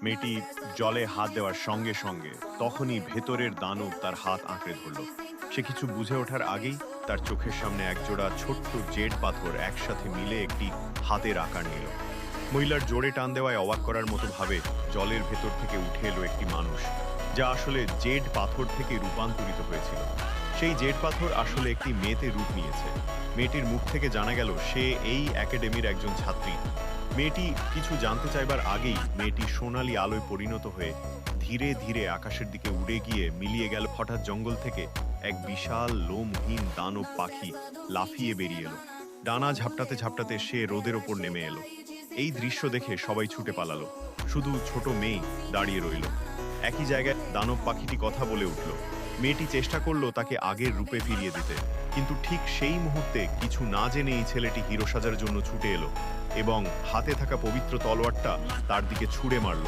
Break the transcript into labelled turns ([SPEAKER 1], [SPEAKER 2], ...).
[SPEAKER 1] মেয়েটি জলে হাত দেওয়ার সঙ্গে সঙ্গে তখনই ভেতরের দানব তার হাত আঁকড়ে ধরল। সে কিছু বুঝে ওঠার আগেই তার চোখের সামনে একজোড়া ছোট্ট জেড পাথর একসাথে মিলে একটি হাতের আকার নিল। মহিলার জোরে টান দেওয়ায় অবাক করার মতো ভাবে জলের ভেতর থেকে উঠে এলো একটি মানুষ, যা আসলে জেড পাথর থেকে রূপান্তরিত হয়েছিল। সেই জেড পাথর আসলে একটি মেয়েতে রূপ নিয়েছে। মেয়েটির মুখ থেকে জানা গেল সে এই একাডেমির একজন ছাত্রী। মেয়েটি কিছু জানতে চাইবার আগেই মেয়েটি সোনালী আলোয় পরিণত হয়ে ধীরে ধীরে আকাশের দিকে উড়ে গিয়ে মিলিয়ে গেল। হঠাৎ জঙ্গল থেকে এক বিশাল লোমহীন দানব পাখি লাফিয়ে বেরিয়ে এলো। ডানা ঝাপটাতে ঝাপটাতে সে রোদের ওপর নেমে এলো। এই দৃশ্য দেখে সবাই ছুটে পালালো, শুধু ছোট মেয়ে দাঁড়িয়ে রইল। একই জায়গায় দানব পাখিটি কথা বলে উঠল। মেয়েটি চেষ্টা করলো তাকে আগের রূপে ফিরিয়ে দিতে, কিন্তু ঠিক সেই মুহূর্তে কিছু না জেনেই ছেলেটি হিরো সাজার জন্য ছুটে এলো এবং হাতে থাকা পবিত্র তলোয়ারটা তার দিকে ছুঁড়ে মারল।